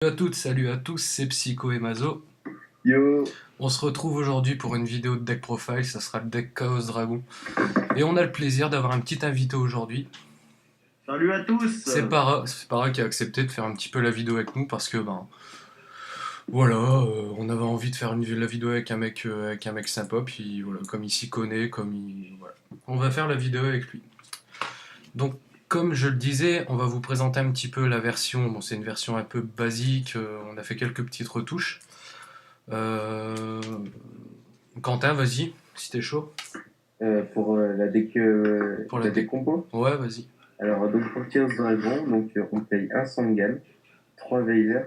Salut à toutes, salut à tous, c'est Psycho et Mazo. Yo, On se retrouve aujourd'hui pour une vidéo de deck profile, ça sera le deck Chaos Dragon. Et on a le plaisir d'avoir un petit invité aujourd'hui. salut à tous. C'est Para qui a accepté de faire un petit peu la vidéo avec nous parce que voilà, on avait envie de faire la vidéo avec un mec sympa, puis voilà, comme il s'y connaît, voilà. On va faire la vidéo avec lui. Donc comme je le disais, on va vous présenter un petit peu la version. Bon, c'est une version un peu basique, on a fait quelques petites retouches. Euh, Quentin, vas-y, si t'es chaud. Pour Pour la la deck deck. compo. Ouais, vas-y. Alors, donc pour Chaos Dragon, on paye un Sangan, 3 Veiler,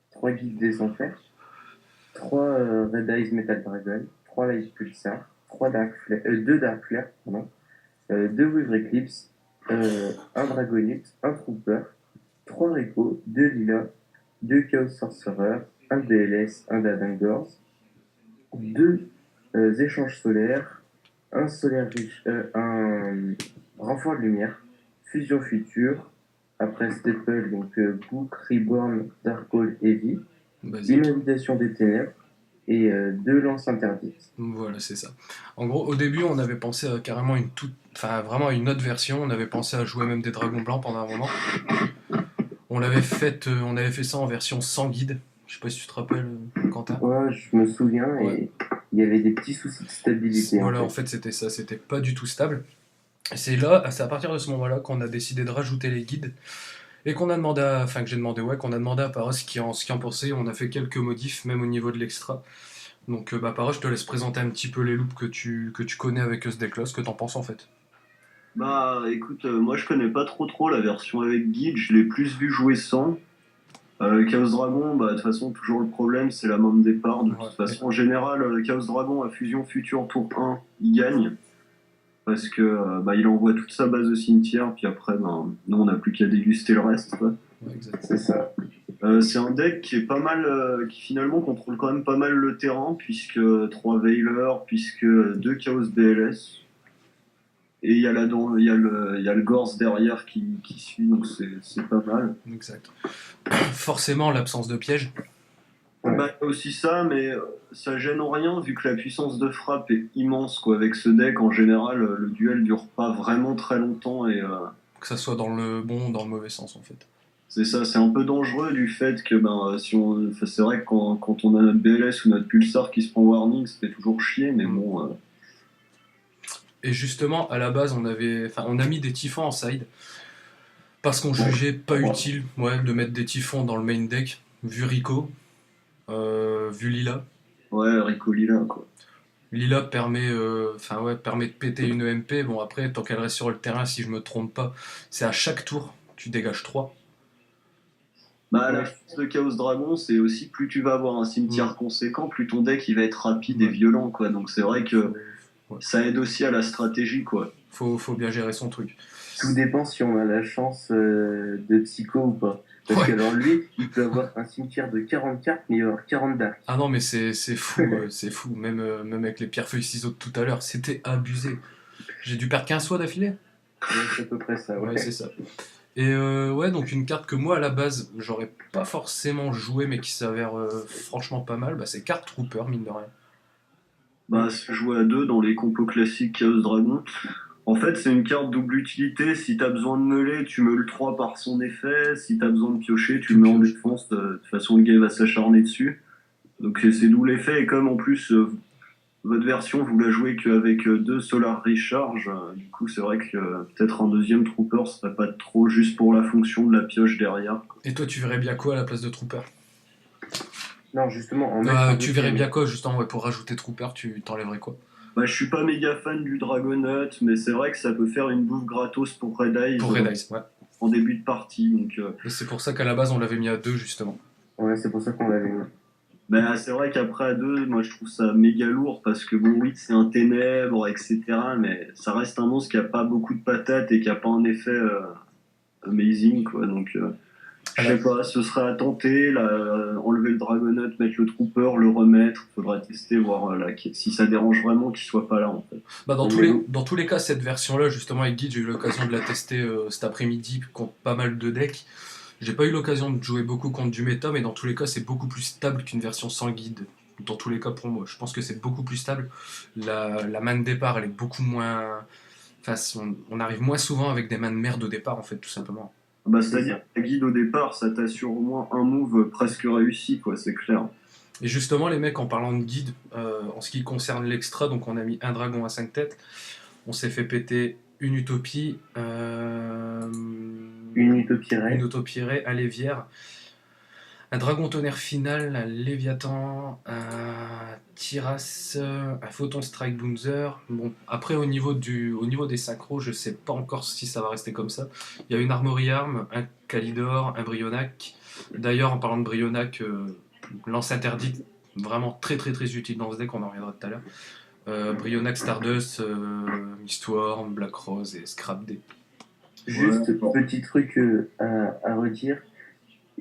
3 Guides des Enfers, 3 Red Eyes Metal Dragon, 3 Light Pulsar, 2 Dark Flare, pardon, 2 Weaver Eclipse, un Dragonite, un Trooper, 3 Rico, 2 Lila, 2 Chaos Sorcerer, un BLS, un Dadangors, 2 échanges solaires, un solaire riche, un renfort de lumière, fusion future, après Staple, donc Book, Reborn, Darkhold, Heavy, Vas-y. une invitation des ténèbres et 2 lances interdites. Voilà, c'est ça. En gros, au début, on avait pensé à carrément enfin, vraiment à une autre version. On avait pensé à jouer même des dragons blancs pendant un moment. On avait fait ça en version sans guide. Je sais pas si tu te rappelles, Quentin. Ouais, je me souviens Ouais. et il y avait des petits soucis de stabilité Voilà, en en fait. fait, c'était ça. C'était pas du tout stable. Et c'est à partir de ce moment-là qu'on a décidé de rajouter les guides et enfin que j'ai demandé, ouais, qu'on a demandé à Paros ce qu'il en pensait. On a fait quelques modifs, même au niveau de l'extra. Donc, Paros, je te laisse présenter un petit peu les loops que tu connais avec ce deck-là, ce que t'en penses en fait. Bah écoute, moi je connais pas trop la version avec guide, je l'ai plus vu jouer sans. Chaos Dragon, bah de toute façon toujours le problème c'est la main de départ. De Ouais, toute façon en général, Chaos Dragon à Fusion Future tour 1, il gagne. Parce que bah, il envoie toute sa base au cimetière, puis après ben, nous on n'a plus qu'à déguster le reste, quoi. ouais, exact. C'est ça. C'est un deck qui est pas mal, qui finalement contrôle quand même pas mal le terrain, puisque 3 Veiler, puisque 2 Chaos BLS. Et il y a le Gorse derrière qui suit, donc c'est pas mal. Exact. Forcément, l'absence de piège. Ouais. Bah, il y a aussi ça, mais ça gêne en rien vu que la puissance de frappe est immense, quoi. Avec ce deck, en général, le duel dure pas vraiment très longtemps et Que ça soit dans le bon ou dans le mauvais sens en fait. c'est ça, c'est un peu dangereux du fait que ben si on, enfin, c'est vrai que quand on a notre BLS ou notre Pulsar qui se prend warning, ça fait toujours chier, mais Mm. bon. Et justement, à la base, on a mis des typhons en side parce qu'on jugeait pas utile, ouais, de mettre des typhons dans le main deck, vu Rico, vu Lila. Ouais, Ricolina, quoi. Lila permet de péter une MP. Bon, après, tant qu'elle reste sur le terrain, si je me trompe pas, c'est à chaque tour, tu dégages 3. Bah, la Ouais. force de Chaos Dragon, c'est aussi plus tu vas avoir un cimetière Mm. conséquent, plus ton deck il va être rapide et Ouais. violent, quoi. Donc c'est vrai que Ouais. ça aide aussi à la stratégie, quoi. Faut bien gérer son truc. Tout dépend si on a la chance de psycho ou pas. Parce Ouais. que alors lui, il peut avoir un cimetière de 40 cartes, mais il va avoir 40 dark. Ah non, mais c'est fou, c'est fou. Même avec les pierres feuilles ciseaux de tout à l'heure, c'était abusé. J'ai dû perdre 15 fois d'affilée. Ouais, c'est à peu près ça, Ouais, ouais. c'est ça. Et ouais, donc une carte que moi à la base j'aurais pas forcément joué, mais qui s'avère franchement pas mal, bah, c'est carte Trooper, mine de rien. Bah, se jouer à deux dans les compos classiques Chaos Dragon. En fait, c'est une carte double utilité. Si t'as besoin de meuler, tu meules 3 par son effet. Si t'as besoin de piocher, tu Tu le mets en pioches. défense. De toute façon, le gars va s'acharner dessus. Donc c'est d'où l'effet. Et comme en plus, votre version, vous la jouez qu'avec 2 Solar Recharge, du coup, c'est vrai que peut-être un deuxième Trooper serait pas trop juste pour la fonction de la pioche derrière. Et toi, tu verrais bien quoi à la place de Trooper? Non, justement, en mettre un Tu verrais deuxième. bien quoi, justement, ouais, pour rajouter Trooper, tu t'enlèverais quoi? Bah, je suis pas méga fan du Dragonaut, mais c'est vrai que ça peut faire une bouffe gratos pour Red Eyes Pour Red Eyes, ouais. en début de partie. Donc, Et c'est pour ça qu'à la base on l'avait mis à 2 justement. Ouais, c'est pour ça qu'on l'avait mis. bah, c'est vrai qu'après à deux, moi je trouve ça méga lourd parce que bon, oui, c'est un ténèbre, etc. Mais ça reste un monstre qui a pas beaucoup de patates et qui a pas un effet amazing, quoi. Donc, je sais pas, ce serait à tenter, là, enlever le Dragonaut, mettre le Trooper, le remettre. Faudra tester, voir là, si ça dérange vraiment qu'il soit pas là, en fait. Bah, Mais dans tous les cas, cette version-là, justement, avec Guide, j'ai eu l'occasion de la tester cet après-midi contre pas mal de decks. J'ai pas eu l'occasion de jouer beaucoup contre du méta, mais dans tous les cas, c'est beaucoup plus stable qu'une version sans guide. Dans tous les cas, pour moi, je pense que c'est beaucoup plus stable. La main de départ, elle est beaucoup moins. Enfin, on arrive moins souvent avec des mains de merde au départ, en fait, tout simplement. Bah, c'est-à-dire que la guide au départ, ça t'assure au moins un move presque réussi, quoi, c'est clair. Et justement, les mecs, en parlant de guide, en ce qui concerne l'extra, donc on a mis un dragon à 5 têtes, on s'est fait péter une utopie, Une utopie une raid. utopie ray, un lévière, un dragon tonnerre final, un léviathan, un tiras, un photon strike bounzer. Bon, après au niveau des synchros, je sais pas encore si ça va rester comme ça. Il y a une armory arm, un Kalidor, un Brionac. D'ailleurs, en parlant de Brionac, lance interdite, vraiment très très très utile dans ce deck, on en reviendra tout à l'heure. Brionac, Stardust, Mistworm, Black Rose et Scrap D. Juste, Ouais, bon. petit truc à redire.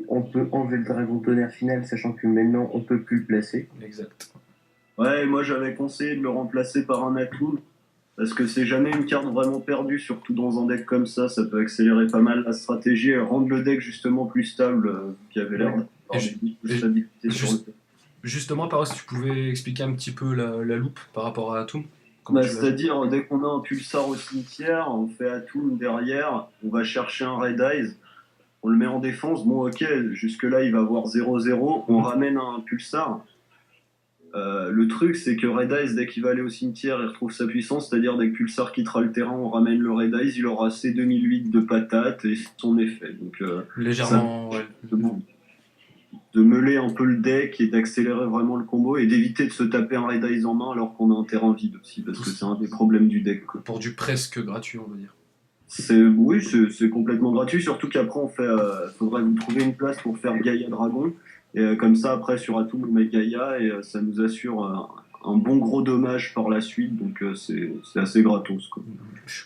On peut enlever le dragon tonnerre final, sachant que maintenant on peut plus le placer. Exact. Ouais, moi j'avais conseillé de le remplacer par un atout, parce que c'est jamais une carte vraiment perdue, surtout dans un deck comme ça peut accélérer pas mal la stratégie et rendre le deck justement plus stable, qui avait l'air d'avoir Et beaucoup de et stabilité sur le juste, deck. justement, par si tu pouvais expliquer un petit peu la loupe par rapport à Atum, comment tu l'as joué. C'est-à-dire, dès qu'on a un pulsar au cimetière, on fait atout derrière, on va chercher un Red Eyes, on le met en défense, bon ok, jusque-là il va avoir 0-0, on ramène un pulsar. Le truc, c'est que Red Eyes, dès qu'il va aller au cimetière, il retrouve sa puissance, c'est-à-dire dès que Pulsar quittera le terrain, on ramène le Red Eyes, il aura ses 2008 de patate et son effet. Donc ça Légèrement, ouais. de meuler un peu le deck et d'accélérer vraiment le combo et d'éviter de se taper un Red Eyes en main alors qu'on a un terrain vide aussi, parce que c'est un des problèmes du deck, quoi. Pour du presque gratuit, on va dire. Oui, c'est complètement gratuit, surtout qu'après on fait, faudrait vous trouver une place pour faire Gaïa Dragon, et comme ça après sur Atum on met Gaïa et ça nous assure un bon gros dommage par la suite, donc c'est assez gratos, quoi.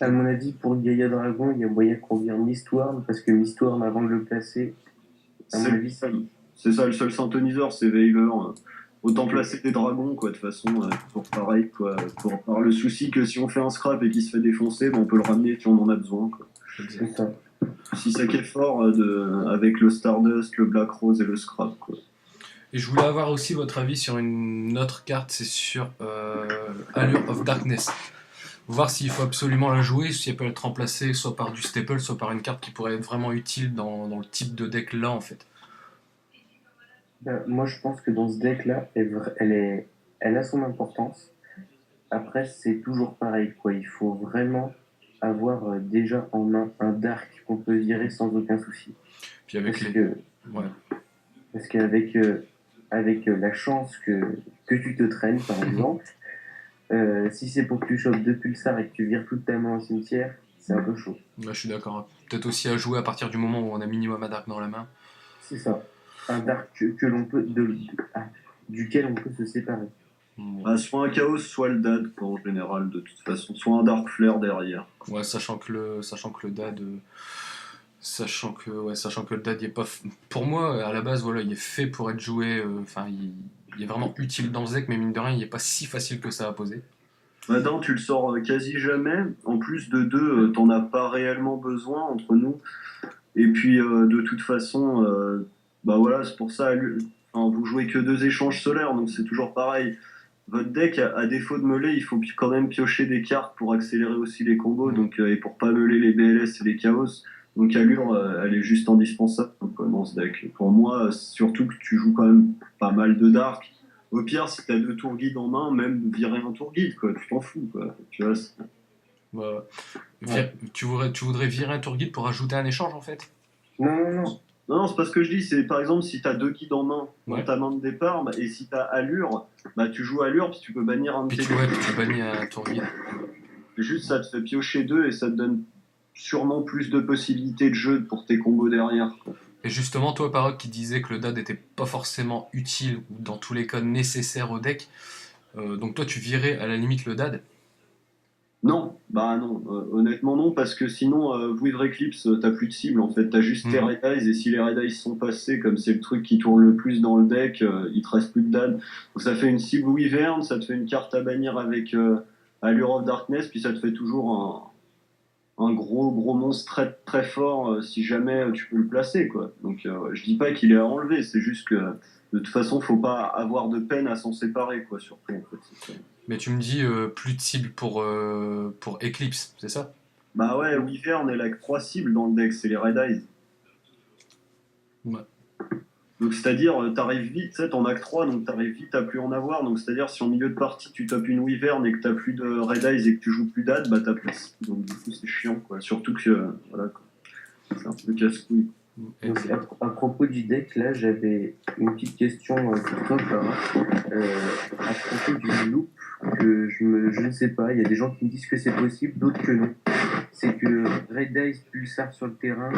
À mon avis, pour Gaïa Dragon, il y a moyen qu'on vire Mistworm, parce que Mistworm, avant de le placer, à mon C'est avis, ça. c'est ça le seul synthoniseur, c'est Veiler. Autant placer des dragons, quoi, de toute façon, toujours pareil, quoi. Pour avoir le souci que si on fait un scrap et qu'il se fait défoncer, ben, on peut le ramener si on en a besoin, quoi. C'est ça. Si ça qui est fort avec le Stardust, le Black Rose et le scrap, quoi. Et je voulais avoir aussi votre avis sur une autre carte, c'est sur Allure of Darkness. Voir s'il faut absolument la jouer, si elle peut être remplacée soit par du staple, soit par une carte qui pourrait être vraiment utile dans le type de deck là en fait. Ben, moi, je pense que dans ce deck-là, elle a son importance. Après, c'est toujours pareil, quoi. Il faut vraiment avoir déjà en main un Dark qu'on peut virer sans aucun souci. Puis avec Parce les. que, Ouais, parce qu'avec la chance que tu te traînes, par exemple, si c'est pour que tu chopes deux pulsars et que tu vires toute ta main au cimetière, c'est un peu chaud. là je suis d'accord. Peut-être aussi à jouer à partir du moment où on a minimum un dark dans la main. C'est ça. Un Dark que l'on peut, duquel on peut se séparer. Ah, soit un chaos, soit le dad, quoi, en général, de toute façon. Soit un dark flare derrière. Ouais, sachant que le dad. Sachant que le dad il est pas. Pour moi, à la base, voilà, il est fait pour être joué. Enfin, il est vraiment utile dans ce deck, mais mine de rien, il est pas si facile que ça à poser. Maintenant, tu le sors quasi jamais. En plus de deux, t'en as pas réellement besoin entre nous. Et puis, de toute façon, bah voilà, c'est pour ça, enfin, vous jouez que deux échanges solaires, donc c'est toujours pareil. Votre deck, à défaut de meuler, il faut quand même piocher des cartes pour accélérer aussi les combos, donc, et pour pas meuler les BLS et les chaos. Donc Allure, elle est juste indispensable, quoi, dans ce deck. Pour moi, surtout que tu joues quand même pas mal de Dark. Au pire, si t'as deux tours guide en main, même virer un tour guide, quoi, tu t'en fous, quoi. Tu vois, Ouais. Ouais. Tu voudrais virer un tour guide pour ajouter un échange en fait. Non, non, non. non, c'est pas ce que je dis, c'est par exemple si t'as deux guides en main dans Ouais. ta main de départ, bah, et si t'as Allure, bah tu joues Allure, puis tu peux bannir un de Puis tes puis tu bannis un tour guide. juste ça te fait piocher deux et ça te donne sûrement plus de possibilités de jeu pour tes combos derrière, quoi. Et justement, toi, Paroc, qui disait que le dad n'était pas forcément utile ou dans tous les cas nécessaire au deck, donc toi, tu virais à la limite le dad. Non, bah non, honnêtement non, parce que sinon, Weaver Eclipse, t'as plus de cible en fait, t'as juste tes Mhm. Red Eyes, et si les Red Eyes sont passés, comme c'est le truc qui tourne le plus dans le deck, il te reste plus de dad. Donc ça fait une cible Wyvern, ça te fait une carte à bannir avec Allure of Darkness, puis ça te fait toujours un gros monstre très très fort si jamais tu peux le placer, quoi. Donc je dis pas qu'il est à enlever, c'est juste que de toute façon, faut pas avoir de peine à s'en séparer, quoi, surtout en fait. C'est ça. Mais tu me dis plus de cibles pour Eclipse, c'est ça? Bah ouais, Wyvern, elle a que 3 cibles dans le deck, c'est les Red Eyes. Ouais. Donc c'est-à-dire, t'arrives vite, tu sais, t'en as que 3, donc t'arrives vite à plus en avoir. Donc c'est-à-dire, si en milieu de partie tu topes une Wyvern et que t'as plus de Red Eyes et que tu joues plus d'Ad, bah t'as plus de cibles. Donc du coup, c'est chiant, quoi. Surtout que, voilà, quoi. C'est un peu casse-couille. Donc, Exact. à propos du deck, là, j'avais une petite question pour toi, Clara. À propos du loop, je ne sais pas, il y a des gens qui me disent que c'est possible, d'autres que non. C'est que Red Eyes Pulsar sur le terrain,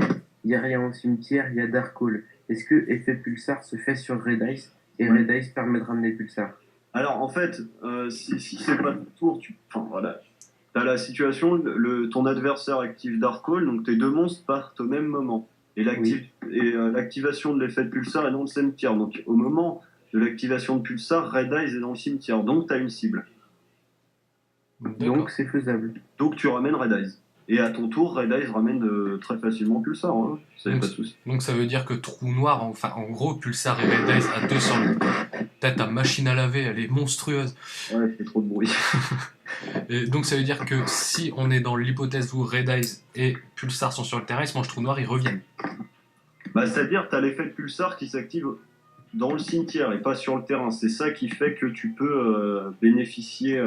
il n'y a rien au cimetière, il y a Dark Hole. Est-ce que effet Pulsar se fait sur Red Eyes et Ouais. Red Eyes permet de ramener Pulsar? Alors en fait, si c'est pas ton tour, enfin voilà, t'as la situation, ton adversaire active Darkhold, donc tes deux monstres partent au même moment. Et l'activation de l'effet de Pulsar est dans le cimetière. Donc au moment de l'activation de Pulsar, Red Eyes est dans le cimetière. Donc t'as une cible. D'accord. Donc c'est faisable. Donc tu ramènes Red Eyes. Et à ton tour, Red Eyes ramène très facilement Pulsar. Hein. Ça y a Donc, pas de souci. donc ça veut dire que Trou Noir, enfin en gros, Pulsar et Red Eyes à 200 loups. T'as ta machine à laver, elle est monstrueuse. Ouais, il fait trop de bruit. Et donc ça veut dire que si on est dans l'hypothèse où Red Eyes et Pulsar sont sur le terrain, ils se mangent Trou Noir, ils reviennent. Bah, c'est-à-dire, t'as l'effet de Pulsar qui s'active dans le cimetière et pas sur le terrain. C'est ça qui fait que tu peux bénéficier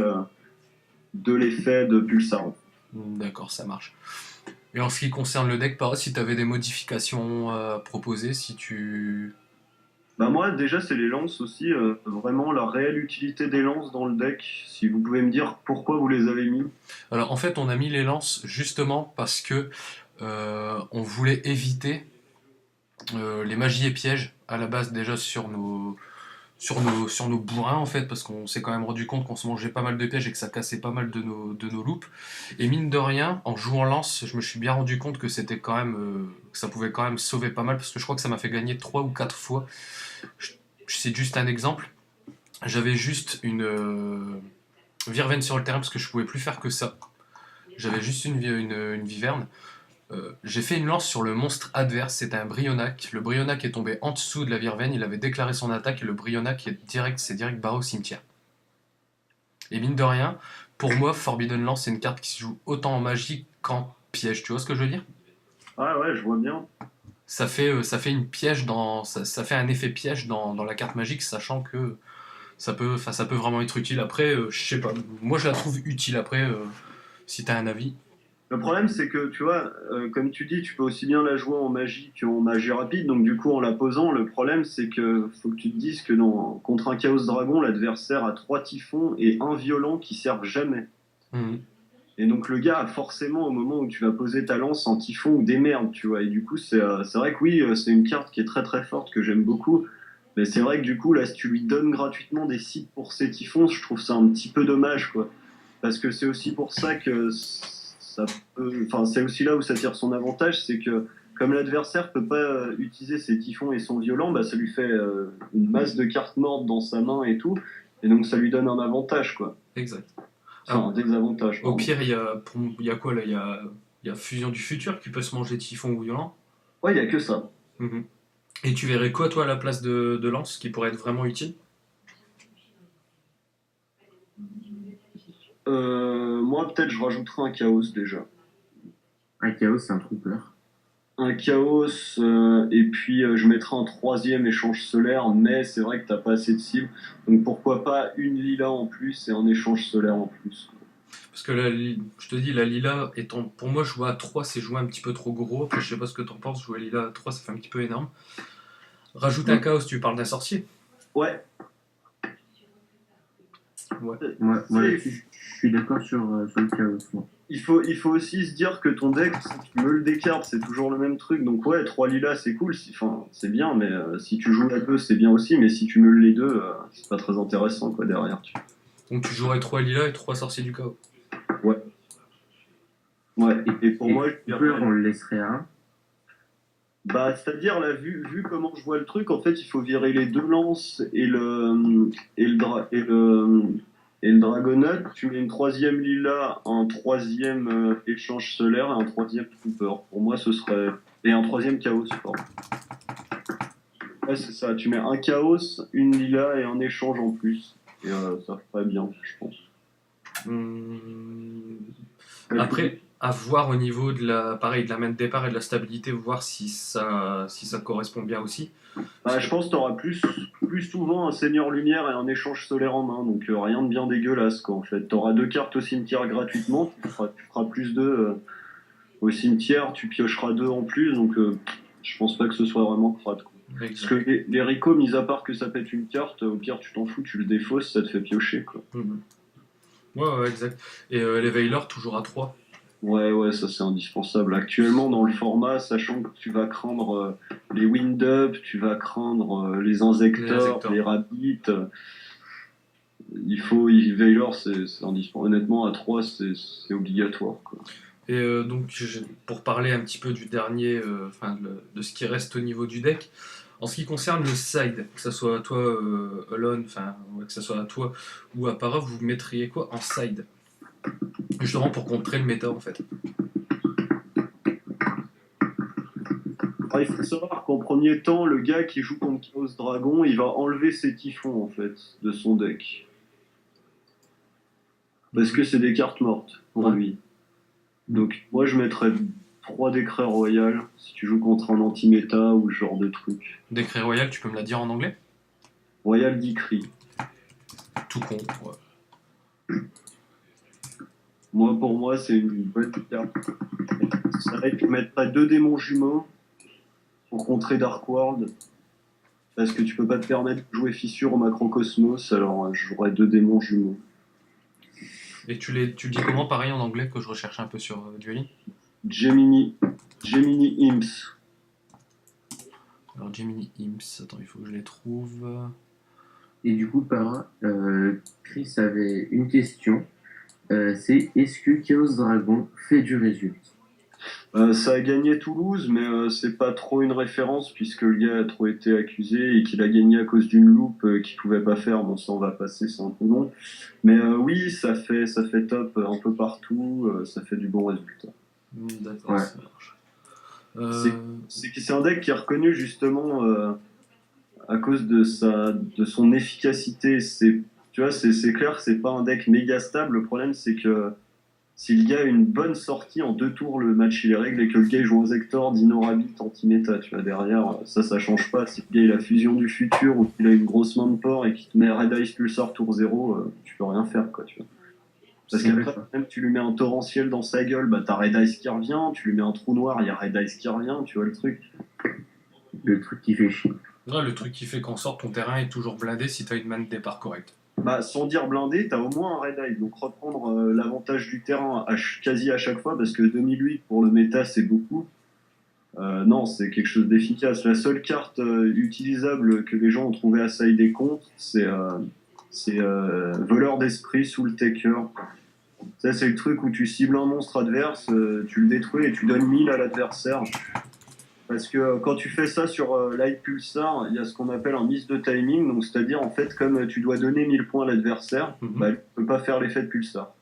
de l'effet de Pulsar. D'accord, ça marche. Et en ce qui concerne le deck, par si tu avais des modifications à proposer, si tu... Bah moi, déjà, c'est les lances aussi. Vraiment, la réelle utilité des lances dans le deck. Si vous pouvez me dire pourquoi vous les avez mis. Alors en fait, on a mis les lances justement parce que on voulait éviter les magies et pièges à la base déjà sur nos bourrins en fait, parce qu'on s'est quand même rendu compte qu'on se mangeait pas mal de pièges et que ça cassait pas mal de nos loops. Et mine de rien, en jouant lance, je me suis bien rendu compte que c'était quand même que ça pouvait quand même sauver pas mal, parce que je crois que ça m'a fait gagner 3 ou 4 fois. C'est juste un exemple. J'avais juste une Virven sur le terrain parce que je pouvais plus faire que ça. J'avais juste une Viverne. J'ai fait une lance sur le monstre adverse, c'était un Brionac. Le Brionac est tombé en dessous de la Virven, il avait déclaré son attaque et le Brionac s'est direct barré au cimetière. Et mine de rien, pour moi, Forbidden Lance c'est une carte qui se joue autant en magie qu'en piège, tu vois ce que je veux dire? Ah ouais, je vois bien. Ça fait une piège ça fait un effet piège dans la carte magique, sachant que ça peut vraiment être utile. Après, je sais pas, moi je la trouve utile. Après, si t'as un avis. Le problème, c'est que, tu vois, comme tu dis, tu peux aussi bien la jouer en magie qu'en magie rapide. Donc, du coup, en la posant, le problème, c'est que faut que tu te dises que contre un Chaos Dragon, l'adversaire a 3 typhons et un violent qui servent jamais. Mhm. Et donc, le gars a forcément, au moment où tu vas poser ta lance, en typhon ou des merdes, tu vois. Et du coup, c'est vrai que oui, c'est une carte qui est très très forte, que j'aime beaucoup. Mais c'est vrai que du coup, là, si tu lui donnes gratuitement des sites pour ses typhons, je trouve ça un petit peu dommage, quoi. Parce que c'est aussi pour ça que enfin, c'est aussi là où ça tire son avantage, c'est que comme l'adversaire peut pas utiliser ses typhons et son violent, bah, ça lui fait une masse de cartes mortes dans sa main et tout, et donc ça lui donne un avantage, quoi. Exact. Enfin, Alors, un désavantage, au pardon. pire, il y a quoi là? Il y a Fusion du Futur qui peut se manger Typhon ou Violent. Ouais, il y a que ça. Mhm. Et tu verrais quoi, toi, à la place de Lance qui pourrait être vraiment utile? Moi, peut-être, je rajouterais un chaos déjà. Un chaos, c'est un trooper. Un chaos, et puis je mettrai un troisième échange solaire, mais c'est vrai que t'as pas assez de cibles, donc pourquoi pas une lila en plus et un échange solaire en plus. Parce que là, je te dis, la Lila, étant, pour moi, jouer à 3 c'est jouer un petit peu trop gros. Après, je sais pas ce que t'en penses, jouer à Lila à 3 ça fait un petit peu énorme. Rajoute un Ouais. chaos, tu parles d'un sorcier. Ouais. Ouais. Moi, là-dessus, je suis d'accord sur le chaos. Moi. Il faut aussi se dire que ton deck, si tu me le décartes, c'est toujours le même truc. Donc ouais, 3 lilas, c'est cool, enfin, c'est bien, mais si tu joues à 2, c'est bien aussi, mais si tu meules les deux, c'est pas très intéressant, quoi, derrière. Donc tu jouerais 3 Lila et 3 sorciers du chaos. Ouais. Ouais, et pour Et moi, je trooper, dirais... on le laisserait à un. Bah, c'est-à-dire, là, vu comment je vois le truc, en fait, il faut virer les deux lances et le Et le Dragonite, tu mets une troisième Lila, un troisième échange solaire et un troisième Trooper. Pour moi, ce serait. Et un troisième Chaos, pardon. Ouais, c'est ça. Tu mets un Chaos, une Lila et un échange en plus. Et ça ferait bien, je pense. Après, à voir au niveau de pareil, de la main de départ et de la stabilité, voir si ça correspond bien aussi. Bah, je pense que tu auras plus souvent un Seigneur Lumière et un échange solaire en main, donc rien de bien dégueulasse quoi, en fait. Tu auras 2 cartes au cimetière gratuitement, tu feras plus de au cimetière, tu piocheras 2 en plus, donc je pense pas que ce soit vraiment crade, quoi. Parce que les Rico, mis à part que ça pète une carte, au pire tu t'en fous, tu le défausses, ça te fait piocher quoi. Ouais, exact. Et les Veilers, toujours à 3. Ouais, ça c'est indispensable. Actuellement, dans le format, sachant que tu vas craindre les Wind-Up, tu vas craindre les Inzectors, les Rabbits, Veilor, c'est indispensable. Honnêtement, à 3, c'est obligatoire, quoi. Et donc, pour parler un petit peu du dernier, de ce qui reste au niveau du deck, en ce qui concerne le side, que ce soit à toi, Alon, que ce soit à toi ou à Para, vous mettriez quoi en side? Justement pour contrer le méta en fait. Alors, il faut savoir qu'en premier temps, le gars qui joue contre Chaos Dragon, il va enlever ses typhons en fait de son deck. Parce que c'est des cartes mortes pour lui. Donc moi je mettrais 3 décrets royales si tu joues contre un anti-méta ou ce genre de truc. Décret royal, tu peux me la dire en anglais? Royal Decree. Tout con, ouais. Pour moi, c'est une bonne carte. Ça va être, tu mettrais 2 démons jumeaux pour contrer Dark World. Parce que tu peux pas te permettre de jouer Fissure au Macrocosmos, alors je jouerais 2 démons jumeaux. Et tu le dis comment pareil en anglais que je recherche un peu sur Dueling? Gemini Imps. Alors Gemini Imps, attends, il faut que je les trouve. Et du coup, Chris avait une question. C'est est-ce que Chaos Dragon fait du résultat? Ça a gagné Toulouse, mais c'est pas trop une référence puisque le gars a trop été accusé et qu'il a gagné à cause d'une loupe qu'il pouvait pas faire. Bon, ça on va passer, c'est un peu long. Mais oui, ça fait top un peu partout, ça fait du bon résultat. D'accord, ça marche. C'est un deck qui est reconnu justement à cause de son efficacité. Tu vois, c'est clair que c'est pas un deck méga stable. Le problème, c'est que si le gars a une bonne sortie en 2 tours, le match il est réglé et que le gars il joue Inzector, Dino Rabbit, anti-méta, tu vois, derrière, ça change pas. Si le gars il a Fusion du futur ou qu'il a une grosse main de port et qu'il te met Red Ice Pulsar tour 0, tu peux rien faire, quoi, tu vois. Parce qu'après, même tu lui mets un torrentiel dans sa gueule, bah t'as Red Ice qui revient, tu lui mets un trou noir, il y a Red Ice qui revient, tu vois le truc. Le truc qui fait chier. Ouais, le truc qui fait qu'en sorte ton terrain est toujours blindé si t'as une main de départ correcte. Bah, sans dire blindé, t'as au moins un Red Eye. Donc reprendre l'avantage du terrain quasi à chaque fois, parce que 2008 pour le méta c'est beaucoup. Non, c'est quelque chose d'efficace. La seule carte utilisable que les gens ont trouvé à sider contre, c'est Voleur d'esprit sous le Taker. Ça, c'est le truc où tu cibles un monstre adverse, tu le détruis et tu donnes 1000 à l'adversaire. Parce que quand tu fais ça sur Light Pulsar, il y a ce qu'on appelle un miss de timing, donc c'est-à-dire en fait comme tu dois donner 1000 points à l'adversaire, tu ne peux pas faire l'effet de Pulsar.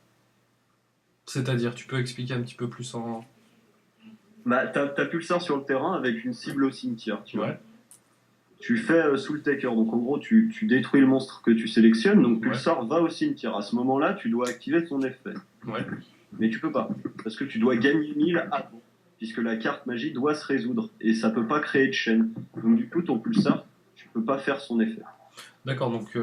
C'est-à-dire, tu peux expliquer un petit peu plus en... Bah, t'as Pulsar sur le terrain avec une cible au cimetière, tu vois. Ouais. Tu fais sous le Taker, donc en gros tu détruis le monstre que tu sélectionnes, donc Pulsar va au cimetière. À ce moment-là, tu dois activer son effet. Ouais. Mais tu peux pas, parce que tu dois gagner 1000 avant, puisque la carte magie doit se résoudre, et ça peut pas créer de chaîne. Donc du coup, ton Pulsar, tu peux pas faire son effet. D'accord, donc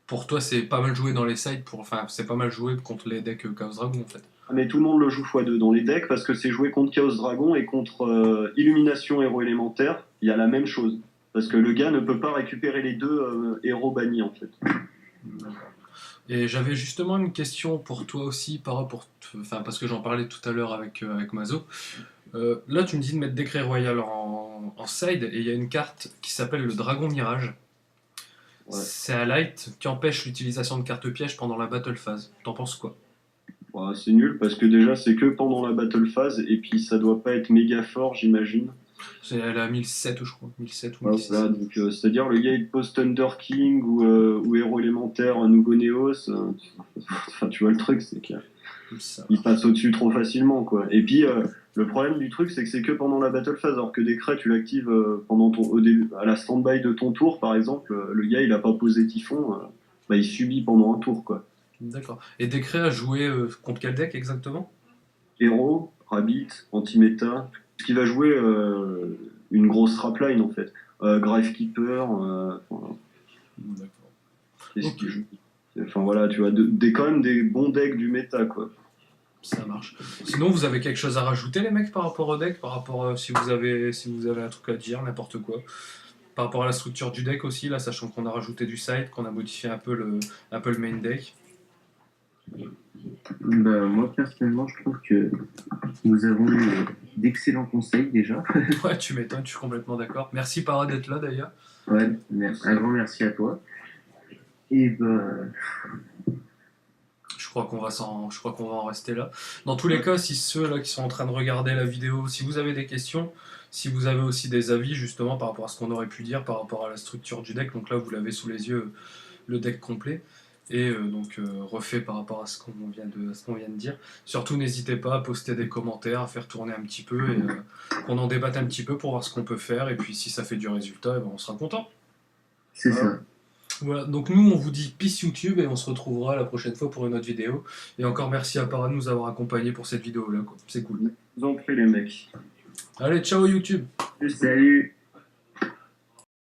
pour toi c'est pas mal joué dans les sides, c'est pas mal joué contre les decks Chaos Dragon en fait. Mais tout le monde le joue x2 dans les decks, parce que c'est joué contre Chaos Dragon et contre Illumination Héros Élémentaire, il y a la même chose. Parce que le gars ne peut pas récupérer les 2 héros bannis en fait. Et j'avais justement une question pour toi aussi, parce que j'en parlais tout à l'heure avec Mazo. Là, tu me dis de mettre Décret Royal en side, et il y a une carte qui s'appelle le Dragon Mirage. Ouais. C'est un light qui empêche l'utilisation de cartes pièges pendant la battle phase. T'en penses quoi? Ouais, c'est nul, parce que déjà, c'est que pendant la battle phase, et puis ça doit pas être méga fort, j'imagine. Elle a 1007, je crois. 1007 ou Ouais, 1006. voilà, donc c'est-à-dire le gars il te pose Thunder King ou Héros élémentaire, un nouveau Néos, enfin tu vois le truc, c'est qu'il Ça passe au-dessus trop facilement quoi. Et puis le problème du truc c'est que c'est que pendant la battle phase, alors que Décret tu l'actives pendant au début, à la stand-by de ton tour par exemple, le gars il a pas posé Typhon, bah, il subit pendant un tour quoi. D'accord. Et Décret a joué contre quel deck exactement? Héros, Rabbit, Anti-Méta, ce qui va jouer une grosse strapline en fait. Gravekeeper, enfin, D'accord. qu'est-ce Ok. qu'il joue? Enfin voilà, tu vois, quand même des bons decks du méta quoi. Ça marche. Sinon, vous avez quelque chose à rajouter, les mecs, par rapport au deck, par rapport si vous avez un truc à dire, n'importe quoi. Par rapport à la structure du deck aussi, là, sachant qu'on a rajouté du side, qu'on a modifié un peu le main deck. Bah, moi, personnellement, je trouve que nous avons eu d'excellents conseils déjà. Ouais, tu m'étonnes, je suis complètement d'accord. Merci Para d'être là d'ailleurs. Ouais, un grand merci à toi. Et ben, Je crois qu'on va en rester là. Dans tous les cas, si ceux là qui sont en train de regarder la vidéo, si vous avez des questions, si vous avez aussi des avis justement par rapport à ce qu'on aurait pu dire, par rapport à la structure du deck, donc là vous l'avez sous les yeux, le deck complet, et refait par rapport à ce qu'on vient de dire. Surtout n'hésitez pas à poster des commentaires, à faire tourner un petit peu et qu'on en débatte un petit peu pour voir ce qu'on peut faire. Et puis si ça fait du résultat, eh ben, on sera content. c'est ça. Voilà, donc nous on vous dit peace YouTube et on se retrouvera la prochaine fois pour une autre vidéo. Et encore merci à Para de nous avoir accompagnés pour cette vidéo là, quoi. C'est cool. Vous en prie les mecs. Allez, ciao YouTube. Salut!